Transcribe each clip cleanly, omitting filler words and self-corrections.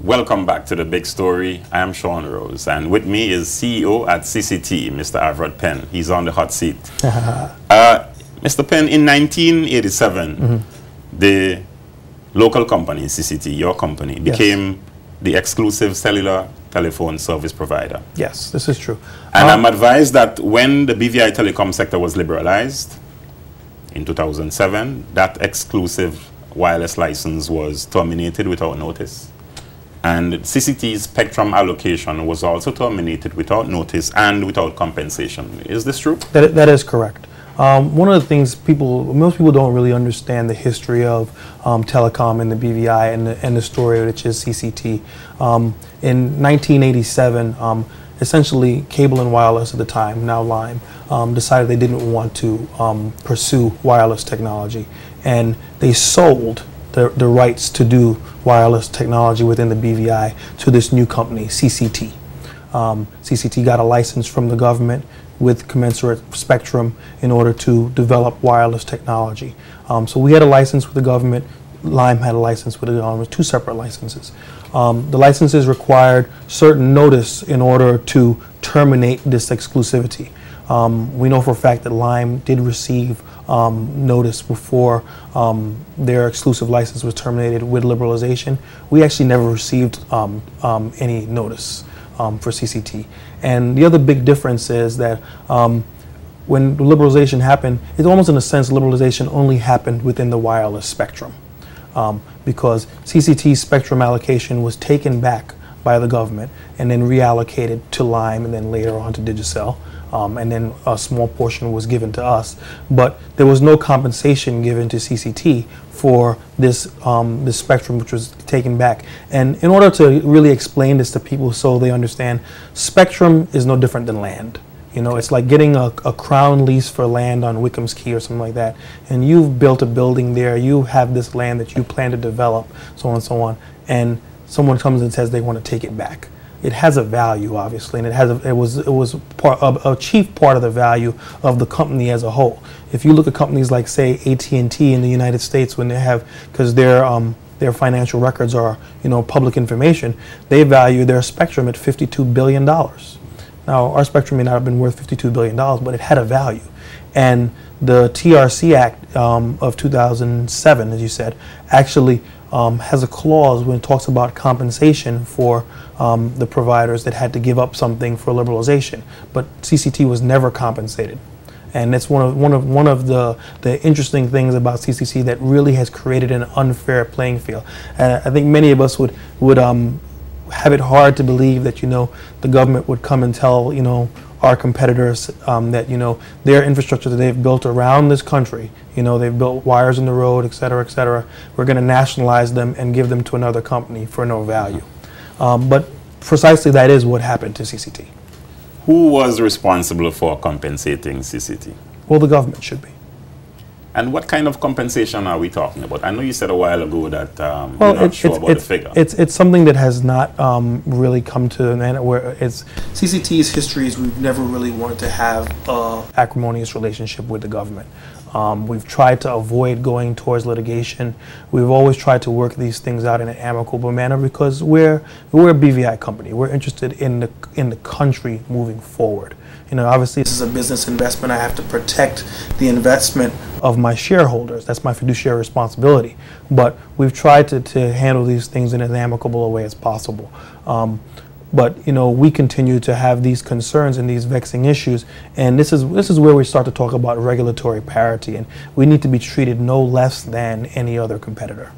Welcome back to The Big Story. I am Sean Rose, and with me is CEO at CCT, Mr. Avrod Penn. He's on the hot seat. Mr. Penn, in 1987, the local company, CCT, your company, became the exclusive cellular telephone service provider. Yes, this is true. And I'm advised that when the BVI telecom sector was liberalized in 2007, that exclusive wireless license was terminated without notice. And CCT's spectrum allocation was also terminated without notice and without compensation. Is this true? That is correct. One of the things most people don't really understand the history of telecom and the BVI and the story, which is CCT. In 1987, essentially Cable and Wireless at the time, now Lime, decided they didn't want to pursue wireless technology, and they sold the rights to do wireless technology within the BVI to this new company, CCT. CCT got a license from the government with commensurate spectrum in order to develop wireless technology. So we had a license with the government, Lime had a license with the government, two separate licenses. The licenses required certain notice in order to terminate this exclusivity. We know for a fact that Lime did receive notice before their exclusive license was terminated with liberalization. We actually never received any notice for CCT. And the other big difference is that when liberalization happened, it's almost in a sense liberalization only happened within the wireless spectrum, because CCT's spectrum allocation was taken back by the government and then reallocated to Lime and then later on to Digicel. And then a small portion was given to us, but there was no compensation given to CCT for this this spectrum which was taken back. And in order to really explain this to people so they understand, spectrum is no different than land. You know, it's like getting a crown lease for land on Wickham's Key or something like that, and you've built a building there, you have this land that you plan to develop, so on and so on, and someone comes and says they want to take it back. It has a value, obviously, and it was a chief part of the value of the company as a whole. If you look at companies like, say, AT&T in the United States, when they have, because their financial records are, you know, public information, they value their spectrum at $52 billion. Now, our spectrum may not have been worth $52 billion, but it had a value. And the TRC Act of 2007, as you said, actually has a clause when it talks about compensation for the providers that had to give up something for liberalization, but CCT was never compensated, and that's one of the interesting things about CCT that really has created an unfair playing field. And I think many of us would have it hard to believe that, you know, the government would come and tell, you know, our competitors that, you know, their infrastructure that they've built around this country, you know, they've built wires in the road, et cetera, we're going to nationalize them and give them to another company for no value. But precisely that is what happened to CCT. Who was responsible for compensating CCT? Well, the government should be. And what kind of compensation are we talking about? I know you said a while ago that you're not sure about the figure. It's something that has not really come to an end. Where it's CCT's history is we've never really wanted to have an acrimonious relationship with the government. We've tried to avoid going towards litigation. We've always tried to work these things out in an amicable manner because we're a BVI company. We're interested in the country moving forward. You know, obviously this is a business investment. I have to protect the investment of my shareholders. That's my fiduciary responsibility. But we've tried to handle these things in as amicable a way as possible. But, you know, we continue to have these concerns and these vexing issues, and this is where we start to talk about regulatory parity, and we need to be treated no less than any other competitor.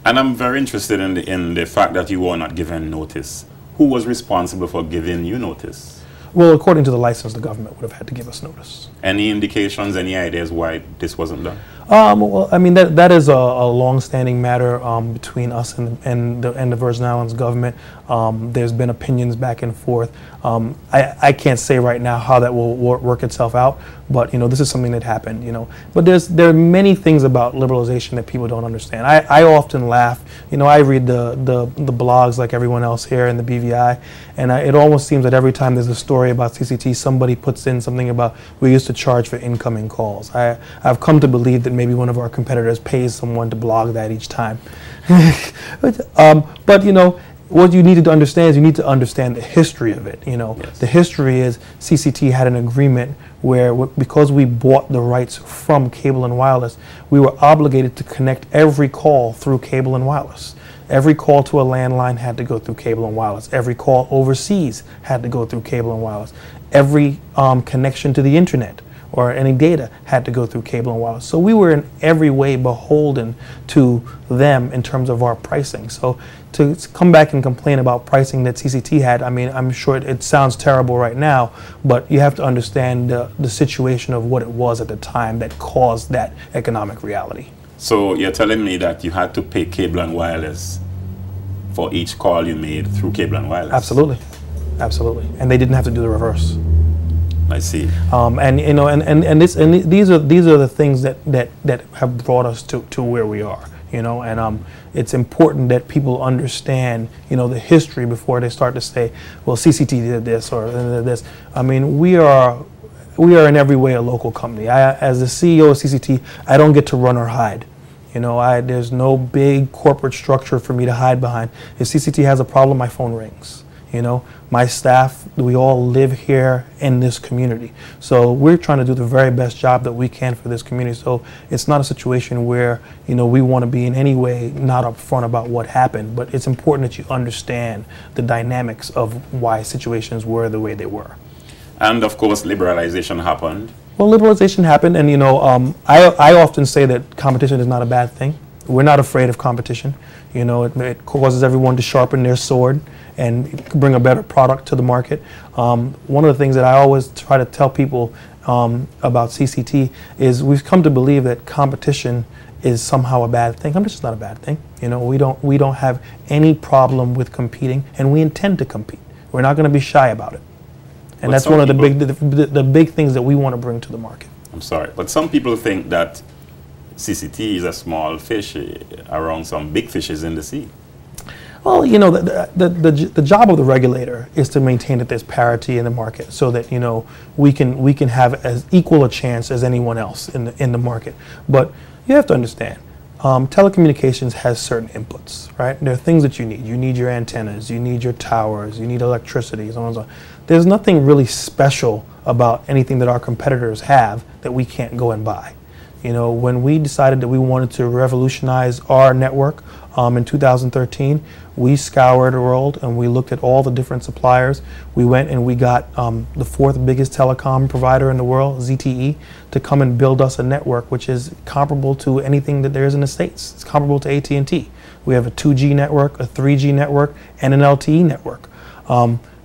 And I'm very interested in the fact that you were not given notice. Who was responsible for giving you notice? Well, according to the license, the government would have had to give us notice. Any indications, any ideas why this wasn't done? Well, I mean, that is a long-standing matter between us and the Virgin Islands government. There's been opinions back and forth. I can't say right now how that will work itself out, but, you know, this is something that happened, you know. But there are many things about liberalization that people don't understand. I often laugh. You know, I read the blogs like everyone else here in the BVI, and it almost seems that every time there's a story about CCT, somebody puts in something about we used to charge for incoming calls. I've come to believe that maybe one of our competitors pays someone to blog that each time. But, you know, what you need to understand is you need to understand the history of it. You know, Yes. the history is CCT had an agreement where because we bought the rights from Cable and Wireless, we were obligated to connect every call through Cable and Wireless. Every call to a landline had to go through Cable and Wireless. Every call overseas had to go through Cable and Wireless. Every connection to the internet or any data had to go through Cable and Wireless. So we were in every way beholden to them in terms of our pricing. So to come back and complain about pricing that CCT had, I mean, I'm sure it sounds terrible right now, but you have to understand the situation of what it was at the time that caused that economic reality. So you're telling me that you had to pay Cable and Wireless for each call you made through Cable and Wireless? Absolutely, absolutely. And they didn't have to do the reverse. I see. And you know, and these are the things that have brought us to where we are. You know, and it's important that people understand, you know, the history before they start to say, well, CCT did this or did this. I mean, we are in every way a local company. As the CEO of CCT, I don't get to run or hide. You know, there's no big corporate structure for me to hide behind. If CCT has a problem, my phone rings. You know, my staff, we all live here in this community. So we're trying to do the very best job that we can for this community. So it's not a situation where, you know, we want to be in any way not upfront about what happened, but it's important that you understand the dynamics of why situations were the way they were. And of course, liberalization happened. Well, liberalization happened, and you know, I often say that competition is not a bad thing. We're not afraid of competition. You know, it causes everyone to sharpen their sword and bring a better product to the market. One of the things that I always try to tell people about CCT is we've come to believe that competition is somehow a bad thing. Competition is not a bad thing. You know, we don't have any problem with competing, and we intend to compete. We're not going to be shy about it. And that's one of the big things that we want to bring to the market. I'm sorry, but some people think that CCT is a small fish around some big fishes in the sea. Well, you know, the job of the regulator is to maintain that there's parity in the market, so that, you know, we can have as equal a chance as anyone else in the market. But you have to understand, telecommunications has certain inputs, right? There are things that you need. You need your antennas, you need your towers, you need electricity, so on and so on. There's nothing really special about anything that our competitors have that we can't go and buy. You know, when we decided that we wanted to revolutionize our network in 2013, we scoured the world and we looked at all the different suppliers. We went and we got the fourth biggest telecom provider in the world, ZTE, to come and build us a network which is comparable to anything that there is in the States. It's comparable to AT&T. We have a 2G network, a 3G network, and an LTE network.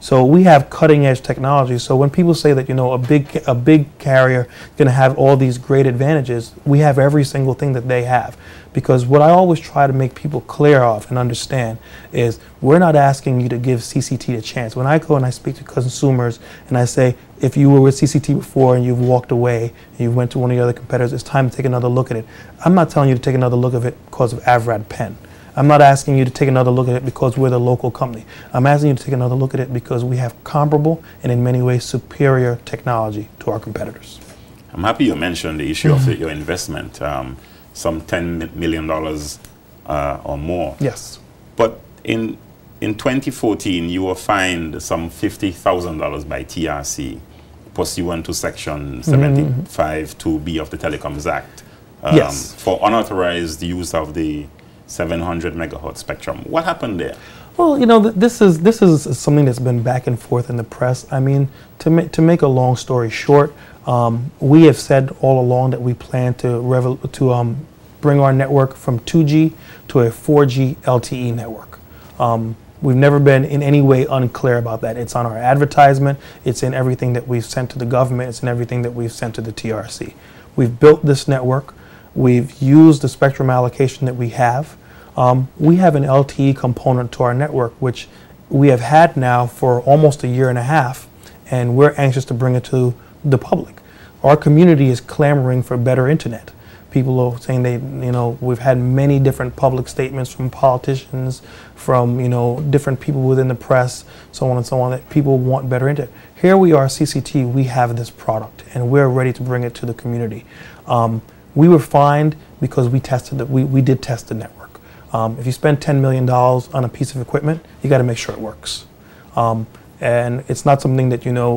So we have cutting edge technology. So when people say that, you know, a big carrier is going to have all these great advantages, we have every single thing that they have. Because what I always try to make people clear of and understand is we're not asking you to give CCT a chance. When I go and I speak to consumers and I say, if you were with CCT before and you've walked away and you went to one of the other competitors, it's time to take another look at it. I'm not telling you to take another look at it because of Avrad Penn. I'm not asking you to take another look at it because we're the local company. I'm asking you to take another look at it because we have comparable and in many ways superior technology to our competitors. I'm happy you mentioned the issue of your investment, some $10 million or more. Yes. But in 2014, you were fined some $50,000 by TRC, pursuant to Section 75(2)(b) of the Telecoms Act, yes, for unauthorized use of the 700 megahertz spectrum. What happened there? Well, you know, this is something that's been back and forth in the press. I mean, to make a long story short, we have said all along that we plan to bring our network from 2G to a 4G LTE network. We've never been in any way unclear about that. It's on our advertisement. It's in everything that we've sent to the government. It's in everything that we've sent to the TRC. We've built this network. We've used the spectrum allocation that we have. We have an LTE component to our network, which we have had now for almost a year and a half, and we're anxious to bring it to the public. Our community is clamoring for better internet. People are saying we've had many different public statements from politicians, from, different people within the press, so on and so on, that people want better internet. Here we are, CCT, we have this product, and we're ready to bring it to the community. We were fined because we did test the network. If you spend $10 million on a piece of equipment, you got to make sure it works. And it's not something that, you know,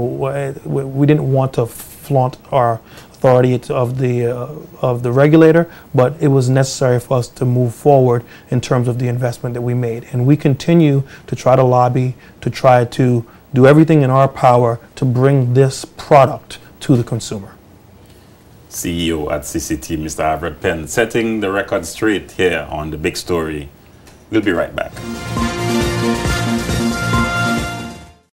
we didn't want to flaunt our authority of the regulator, but it was necessary for us to move forward in terms of the investment that we made. And we continue to try to lobby, to try to do everything in our power to bring this product to the consumer. CEO at CCT, Mr. Arverd Penn, setting the record straight here on The Big Story. We'll be right back.